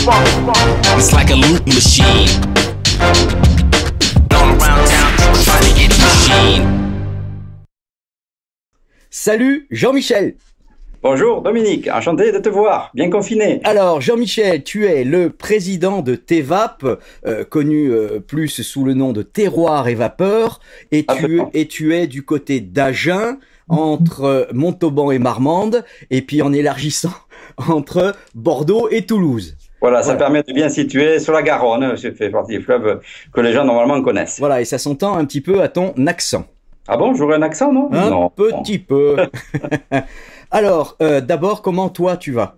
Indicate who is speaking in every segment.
Speaker 1: It's like a loot machine. All around town, people trying to get machine.
Speaker 2: Salut Jean-Michel.
Speaker 3: Bonjour Dominique, enchanté de te voir, bien confiné.
Speaker 2: Alors Jean-Michel, tu es le président de TEVAP, connu plus sous le nom de Terroir et Vapeur, et tu es du côté d'Agen, entre Montauban et Marmande, et puis en élargissant entre Bordeaux et Toulouse.
Speaker 3: Voilà, ça permet de bien situer sur la Garonne, ça fait partie des fleuves que les gens normalement connaissent.
Speaker 2: Voilà, et ça s'entend un petit peu à ton accent.
Speaker 3: Ah bon, j'aurais un accent, non?
Speaker 2: Un petit peu. Alors, d'abord, comment toi tu vas?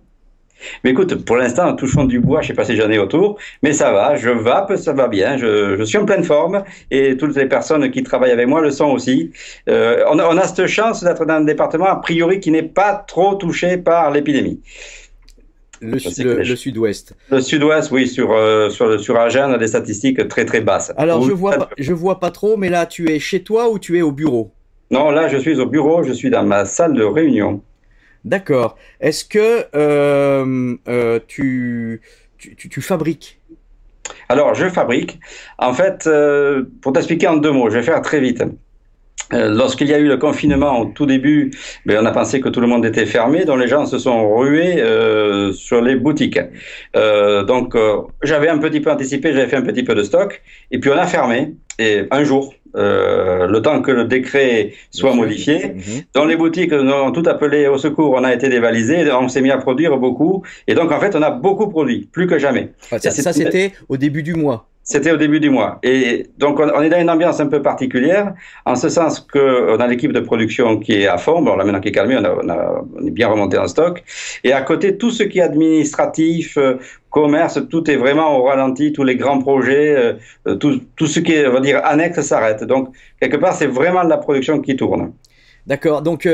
Speaker 3: Mais écoute, pour l'instant, touchons du bois, je sais pas si j'en ai autour, mais ça va, je vape, ça va bien, je suis en pleine forme, et toutes les personnes qui travaillent avec moi le sont aussi. On a cette chance d'être dans un département, a priori, qui n'est pas trop touché par l'épidémie.
Speaker 2: Le sud-ouest.
Speaker 3: Le sud-ouest, oui, sur Agen, on a des statistiques très très basses.
Speaker 2: Alors, je vois pas trop, mais là, tu es chez toi ou tu es au bureau?
Speaker 3: Non, là, je suis au bureau, je suis dans ma salle de réunion.
Speaker 2: D'accord. Est-ce que tu fabriques?
Speaker 3: Alors, je fabrique. En fait, pour t'expliquer en deux mots, je vais faire très vite. Lorsqu'il y a eu le confinement au tout début, on a pensé que tout le monde était fermé, donc les gens se sont rués sur les boutiques. Donc, j'avais un petit peu anticipé, j'avais fait un petit peu de stock, et puis on a fermé. Et un jour, le temps que le décret soit modifié, dans les boutiques, nous avons tout appelé au secours, on a été dévalisé, on s'est mis à produire beaucoup, et donc en fait, on a beaucoup produit, plus que jamais.
Speaker 2: Ça c'était au début du mois.
Speaker 3: C'était au début du mois. Et donc, on est dans une ambiance un peu particulière, en ce sens qu'on a l'équipe de production qui est à fond. Bon, là, maintenant qui est calmé, on est bien remonté en stock. Et à côté, tout ce qui est administratif, commerce, tout est vraiment au ralenti, tous les grands projets, tout ce qui est, on va dire, annexe s'arrête. Donc, quelque part, c'est vraiment la production qui tourne.
Speaker 2: D'accord. Donc,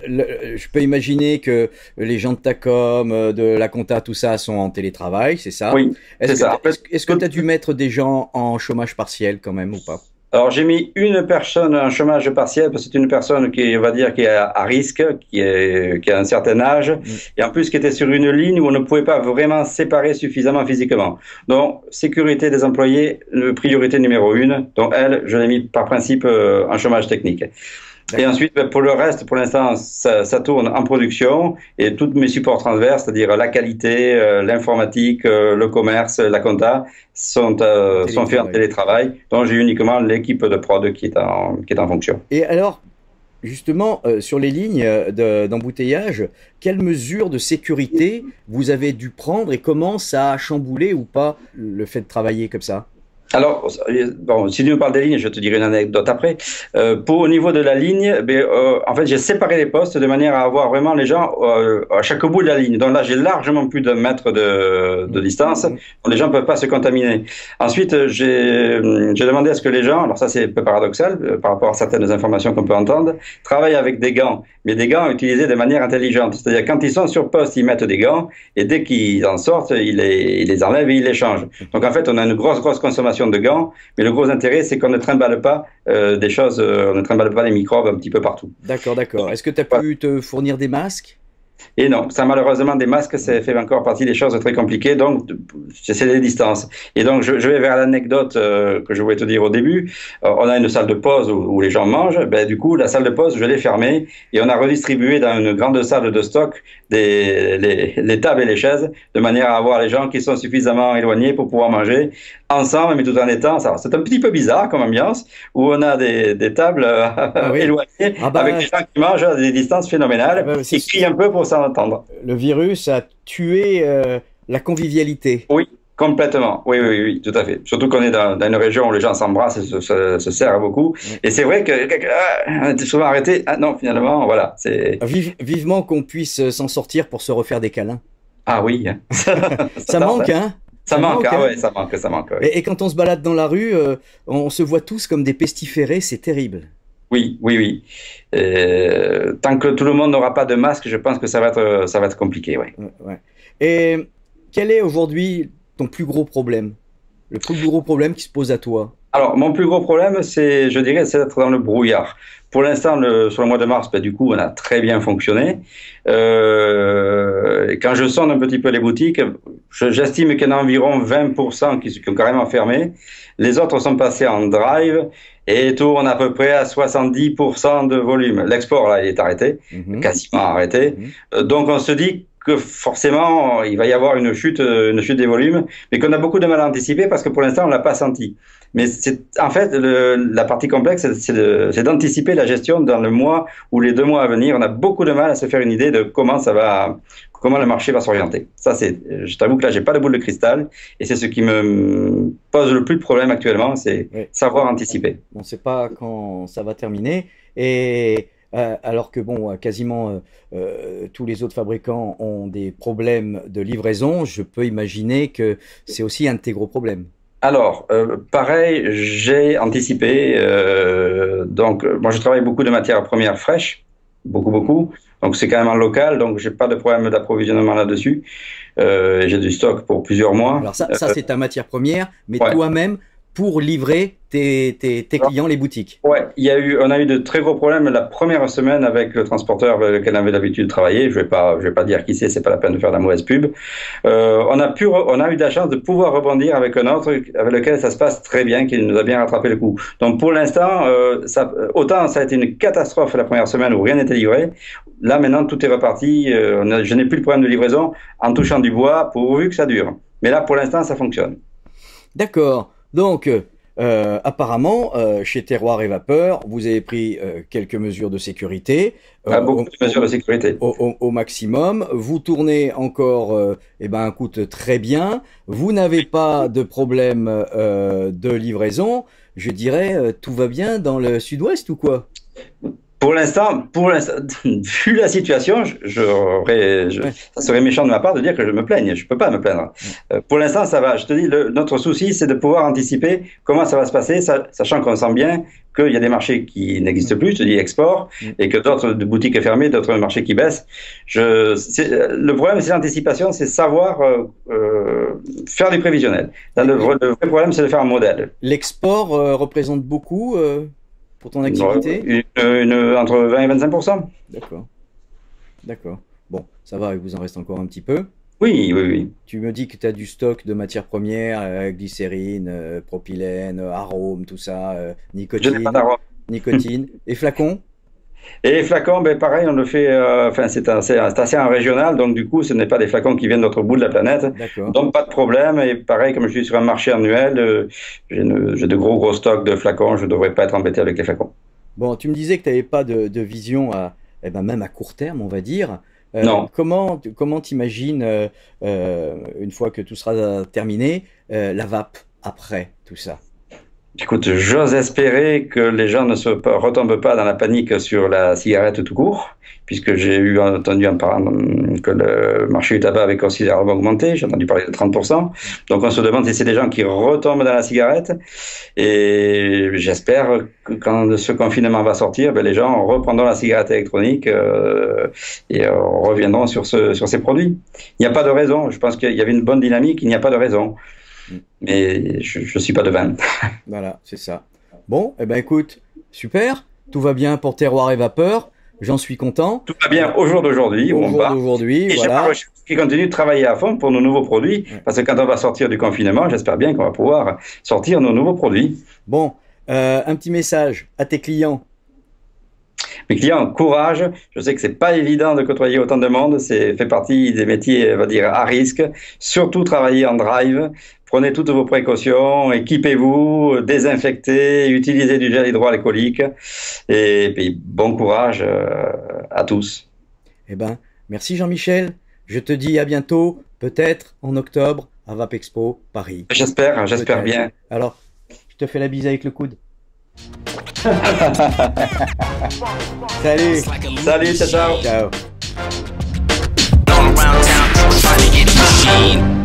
Speaker 2: je peux imaginer que les gens de ta com, de la compta, tout ça sont en télétravail, c'est ça?
Speaker 3: Oui, c'est ça.
Speaker 2: Est-ce que tu as dû mettre des gens en chômage partiel quand même ou pas?
Speaker 3: Alors, j'ai mis une personne en chômage partiel parce que c'est une personne qui, on va dire, qui est à risque, qui a un certain âge, et en plus qui était sur une ligne où on ne pouvait pas vraiment séparer suffisamment physiquement. Donc, sécurité des employés, priorité numéro 1. Donc, elle, je l'ai mis par principe en chômage technique. Et ensuite, pour le reste, pour l'instant, ça tourne en production et tous mes supports transverses, c'est-à-dire la qualité, l'informatique, le commerce, la compta, sont faits en télétravail. Donc, j'ai uniquement l'équipe de prod qui est en fonction.
Speaker 2: Et alors, justement, sur les lignes d'embouteillage, quelles mesures de sécurité vous avez dû prendre et comment ça a chamboulé ou pas le fait de travailler comme ça?
Speaker 3: Alors, bon, si tu nous parles des lignes, je te dirai une anecdote après. Au niveau de la ligne, en fait, j'ai séparé les postes de manière à avoir vraiment les gens à chaque bout de la ligne. Donc là, j'ai largement plus de mètres de distance. Donc les gens ne peuvent pas se contaminer. Ensuite, j'ai demandé à ce que les gens, alors ça c'est un peu paradoxal par rapport à certaines informations qu'on peut entendre, travaillent avec des gants, mais des gants utilisés de manière intelligente. C'est-à-dire quand ils sont sur poste, ils mettent des gants et dès qu'ils en sortent, ils les enlèvent et ils les changent. Donc en fait, on a une grosse consommation de gants, mais le gros intérêt, c'est qu'on ne trimballe pas des choses, on ne trimballe pas les microbes un petit peu partout.
Speaker 2: D'accord. Est-ce que tu as pu te fournir des masques?
Speaker 3: Et non, ça malheureusement, des masques, ça fait encore partie des choses très compliquées, donc c'est les distances. Et donc je vais vers l'anecdote que je voulais te dire au début. On a une salle de pause où les gens mangent, du coup la salle de pause, je l'ai fermée et on a redistribué dans une grande salle de stock les tables et les chaises, de manière à avoir les gens qui sont suffisamment éloignés pour pouvoir manger ensemble, mais tout en étant, c'est un petit peu bizarre comme ambiance, où on a des tables éloignées, avec des gens qui mangent à des distances phénoménales, qui crient un peu pour s'entendre.
Speaker 2: Le virus a tué la convivialité.
Speaker 3: Oui, complètement. Oui, tout à fait. Surtout qu'on est dans une région où les gens s'embrassent et se serrent beaucoup. Et c'est vrai qu'on était souvent arrêté. Ah non, finalement, voilà.
Speaker 2: Vivement qu'on puisse s'en sortir pour se refaire des câlins.
Speaker 3: Ah oui.
Speaker 2: Ça manque, hein?
Speaker 3: Ça manque, ça manque. Oui.
Speaker 2: Et quand on se balade dans la rue, on se voit tous comme des pestiférés, c'est terrible.
Speaker 3: Oui. Tant que tout le monde n'aura pas de masque, je pense que ça va être compliqué, oui.
Speaker 2: Ouais. Et quel est aujourd'hui ton plus gros problème? Le plus gros problème qui se pose à toi?
Speaker 3: Alors, mon plus gros problème, je dirais, c'est d'être dans le brouillard. Pour l'instant, sur le mois de mars, ben, du coup, on a très bien fonctionné. Et quand je sonde un petit peu les boutiques, j'estime qu'il y en a environ 20% qui ont carrément fermé. Les autres sont passés en drive et tournent à peu près à 70% de volume. L'export, là, il est arrêté, quasiment arrêté. Donc, on se dit que forcément, il va y avoir une chute des volumes, mais qu'on a beaucoup de mal à anticiper parce que pour l'instant, on l'a pas senti. Mais en fait, la partie complexe, c'est d'anticiper la gestion dans le mois ou les 2 mois à venir. On a beaucoup de mal à se faire une idée de comment le marché va s'orienter. Ça, je t'avoue que là, j'ai pas de boule de cristal et c'est ce qui me pose le plus de problèmes actuellement, c'est savoir anticiper.
Speaker 2: On ne sait pas quand ça va terminer et alors que bon, quasiment tous les autres fabricants ont des problèmes de livraison, je peux imaginer que c'est aussi un de tes gros problèmes.
Speaker 3: Alors, pareil, j'ai anticipé. Donc, moi, je travaille beaucoup de matières premières fraîches, beaucoup. Donc, c'est quand même en local, donc j'ai pas de problème d'approvisionnement là-dessus. J'ai du stock pour plusieurs mois.
Speaker 2: Alors ça c'est ta matière première, mais toi-même, pour livrer tes clients, les boutiques.
Speaker 3: Ouais, on a eu de très gros problèmes la première semaine avec le transporteur avec lequel on avait l'habitude de travailler. Je vais pas dire qui c'est pas la peine de faire de la mauvaise pub. On a eu de la chance de pouvoir rebondir avec un autre avec lequel ça se passe très bien, qui nous a bien rattrapé le coup. Donc pour l'instant, autant ça a été une catastrophe la première semaine où rien n'était livré. Là maintenant tout est reparti. Je n'ai plus le problème de livraison en touchant du bois pourvu que ça dure. Mais là pour l'instant ça fonctionne.
Speaker 2: D'accord. Donc, apparemment, chez Terroir et Vapeur, vous avez pris quelques mesures de sécurité.
Speaker 3: Beaucoup de mesures de sécurité.
Speaker 2: Au maximum. Vous tournez encore, coûte très bien. Vous n'avez pas de problème de livraison. Je dirais, tout va bien dans le sud-ouest ou quoi?
Speaker 3: Pour l'instant, vu la situation, ça serait méchant de ma part de dire que je me plaigne. Je peux pas me plaindre. Pour l'instant, ça va. Je te dis, notre souci, c'est de pouvoir anticiper comment ça va se passer, sachant qu'on sent bien qu'il y a des marchés qui n'existent plus, je te dis export, et que d'autres boutiques sont fermées, d'autres marchés qui baissent. Le problème, c'est l'anticipation, c'est savoir faire du prévisionnel. Là, le vrai problème, c'est de faire un modèle.
Speaker 2: L'export représente beaucoup pour ton activité?
Speaker 3: Entre 20 et 25%.
Speaker 2: D'accord. Bon, ça va, il vous en reste encore un petit peu.
Speaker 3: Oui.
Speaker 2: Tu me dis que tu as du stock de matières premières, glycérine, propylène, arôme, tout ça, nicotine.
Speaker 3: Je n'ai pas d'arôme.
Speaker 2: Nicotine. Et flacons?
Speaker 3: Et les flacons, pareil, on le fait, c'est assez en régional, donc du coup, ce n'est pas des flacons qui viennent d'autre bout de la planète. Donc pas de problème. Et pareil, comme je suis sur un marché annuel, j'ai de gros stocks de flacons, je ne devrais pas être embêté avec les flacons.
Speaker 2: Bon, tu me disais que tu n'avais pas de vision même à court terme, on va dire.
Speaker 3: Non.
Speaker 2: Comment t'imagines, une fois que tout sera terminé, la vape après tout ça?
Speaker 3: Écoute, j'ose espérer que les gens ne retombent pas dans la panique sur la cigarette tout court, puisque j'ai entendu en parlant que le marché du tabac avait considérablement augmenté, j'ai entendu parler de 30%. Donc on se demande si c'est des gens qui retombent dans la cigarette, et j'espère que quand ce confinement va sortir, les gens reprendront la cigarette électronique et reviendront sur ces produits. Il n'y a pas de raison, je pense qu'il y avait une bonne dynamique, il n'y a pas de raison. Mais je ne suis pas devin.
Speaker 2: Voilà, c'est ça. Bon, écoute, super, tout va bien pour Terroir et Vapeur, j'en suis content.
Speaker 3: Tout va bien au jour d'aujourd'hui. Et
Speaker 2: voilà.
Speaker 3: je continue de travailler à fond pour nos nouveaux produits, parce que quand on va sortir du confinement, j'espère bien qu'on va pouvoir sortir nos nouveaux produits.
Speaker 2: Bon, un petit message à tes clients.
Speaker 3: Mes clients, courage. Je sais que c'est pas évident de côtoyer autant de monde. C'est fait partie des métiers, on va dire, à risque. Surtout travailler en drive. Prenez toutes vos précautions, équipez-vous, désinfectez, utilisez du gel hydroalcoolique. Et puis, bon courage à tous.
Speaker 2: Merci Jean-Michel. Je te dis à bientôt, peut-être en octobre, à Vapexpo Paris.
Speaker 3: J'espère bien.
Speaker 2: Alors, je te fais la bise avec le coude. Salut,
Speaker 3: ciao.
Speaker 2: Ciao.
Speaker 1: Going around town, trying to get machine.